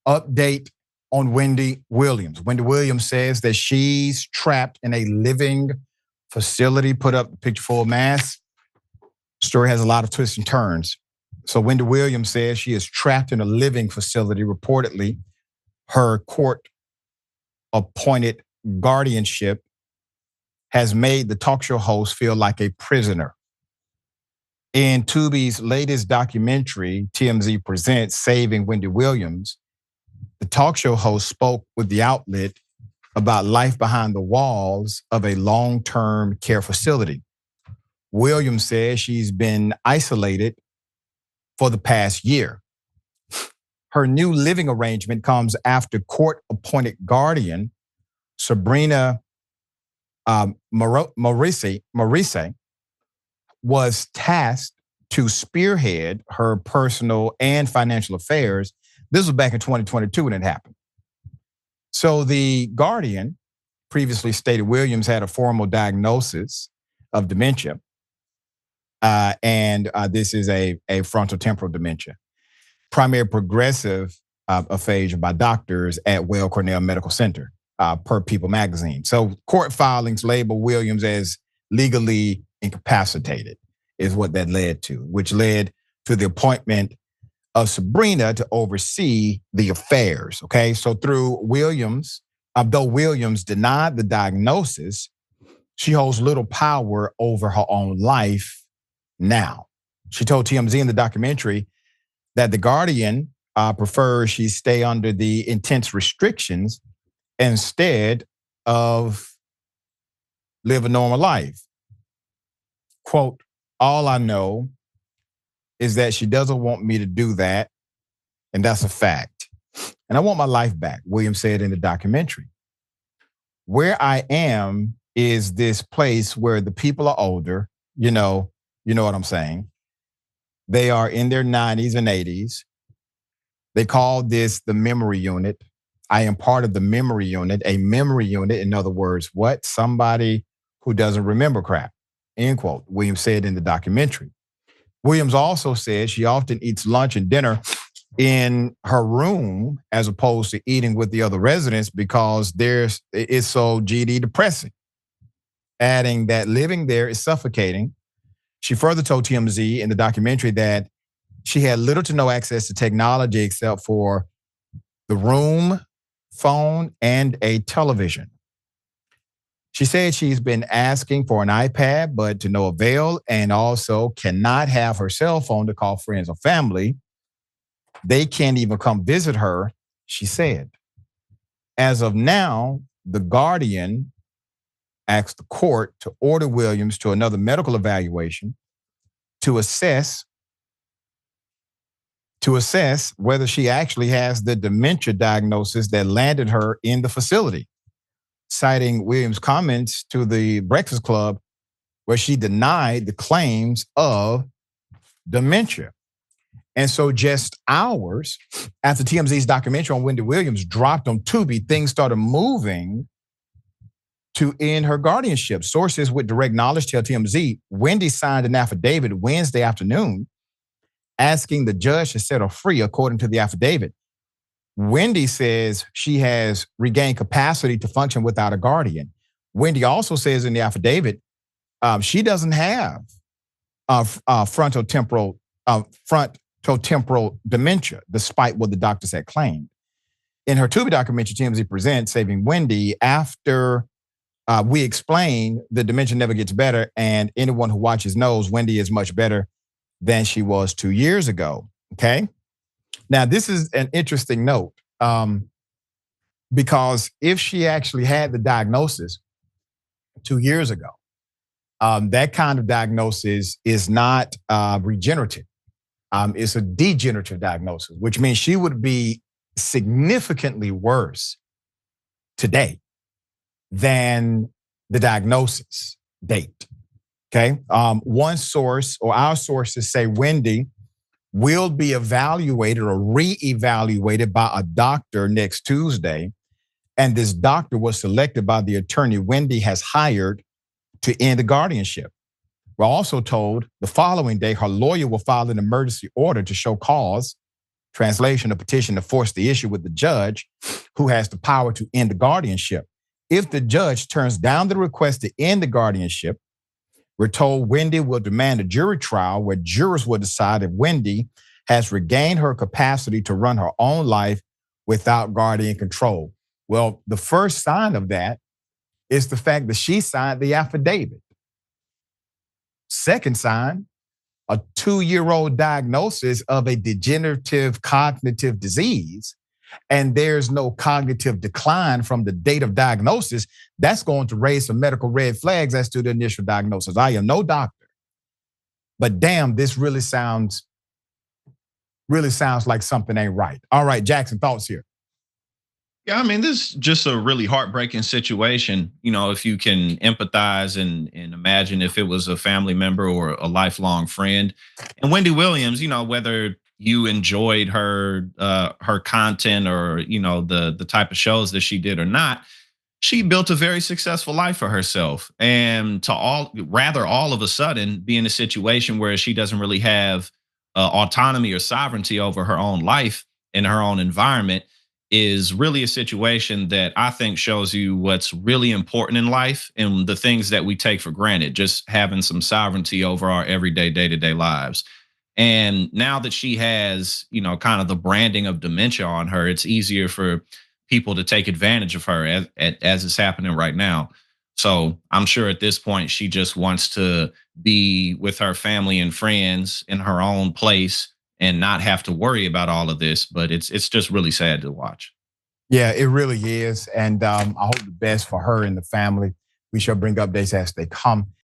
Update on Wendy Williams. Wendy Williams says that she's trapped in a living facility. Put up a picture full of mask. Story has a lot of twists and turns. So Wendy Williams says she is trapped in a living facility. Reportedly, her court-appointed guardianship has made the talk show host feel like a prisoner. In Tubi's latest documentary, TMZ Presents, Saving Wendy Williams, the talk show host spoke with the outlet about life behind the walls of a long-term care facility. Williams says she's been isolated for the past year. Her new living arrangement comes after court-appointed guardian Sabrina Maurice was tasked to spearhead her personal and financial affairs. This was back in 2022 when it happened. So the Guardian previously stated Williams had a formal diagnosis of dementia. And this is a frontotemporal dementia. Primary progressive aphasia by doctors at Weill Cornell Medical Center, per People magazine. So court filings label Williams as legally incapacitated is what that led to, which led to the appointment of Sabrina to oversee the affairs, okay? So through Williams, though Williams denied the diagnosis, she holds little power over her own life now. She told TMZ in the documentary that the Guardian prefers she stay under the intense restrictions instead of live a normal life. Quote, all I know is that she doesn't want me to do that, and that's a fact. And I want my life back, Williams said in the documentary. Where I am is this place where the people are older, you know what I'm saying. They are in their 90s and 80s. They call this the memory unit. I am part of the memory unit. A memory unit, in other words, what? Somebody who doesn't remember crap, end quote, Williams said in the documentary. Williams also said she often eats lunch and dinner in her room as opposed to eating with the other residents because it's so GD depressing, adding that living there is suffocating. She further told TMZ in the documentary that she had little to no access to technology except for the room, phone, and a television. She said she's been asking for an iPad, but to no avail, and also cannot have her cell phone to call friends or family. They can't even come visit her, she said. As of now, the Guardian asked the court to order Williams to another medical evaluation to assess whether she actually has the dementia diagnosis that landed her in the facility, citing Williams' comments to the Breakfast Club where she denied the claims of dementia. And so just hours after TMZ's documentary on Wendy Williams dropped on Tubi, things started moving to end her guardianship. Sources with direct knowledge tell TMZ Wendy signed an affidavit Wednesday afternoon asking the judge to set her free, according to the affidavit. Wendy says she has regained capacity to function without a guardian. Wendy also says in the affidavit she doesn't have frontotemporal dementia, despite what the doctors had claimed. In her Tubi documentary, TMZ Presents, Saving Wendy, after we explain the dementia never gets better, and anyone who watches knows Wendy is much better than she was 2 years ago, okay? Now, this is an interesting note because if she actually had the diagnosis 2 years ago, that kind of diagnosis is not regenerative. It's a degenerative diagnosis, which means she would be significantly worse today than the diagnosis date, okay? One source, or our sources, say Wendy will be evaluated or re-evaluated by a doctor next Tuesday. And this doctor was selected by the attorney Wendy has hired to end the guardianship. We're also told the following day, her lawyer will file an emergency order to show cause Translation, a petition to force the issue with the judge who has the power to end the guardianship. If the judge turns down the request to end the guardianship, we're told Wendy will demand a jury trial where jurors will decide if Wendy has regained her capacity to run her own life without guardian control. Well, the first sign of that is the fact that she signed the affidavit. Second sign, a 2-year-old diagnosis of a degenerative cognitive disease, and there's no cognitive decline from the date of diagnosis, that's going to raise some medical red flags as to the initial diagnosis. I am no doctor, but damn, this really sounds like something ain't right. All right, Jackson, thoughts here. Yeah, I mean, this is just a really heartbreaking situation. If you can empathize and imagine if it was a family member or a lifelong friend. And Wendy Williams, whether you enjoyed her content or the type of shows that she did or not, she built a very successful life for herself. And to all of a sudden be in a situation where she doesn't really have autonomy or sovereignty over her own life and her own environment is really a situation that I think shows you what's really important in life and the things that we take for granted, just having some sovereignty over our everyday, day-to-day lives. And now that she has, kind of the branding of dementia on her, it's easier for people to take advantage of her as it's happening right now. So I'm sure at this point, she just wants to be with her family and friends in her own place and not have to worry about all of this. But it's just really sad to watch. Yeah, it really is. And I hope the best for her and the family. We shall bring updates as they come.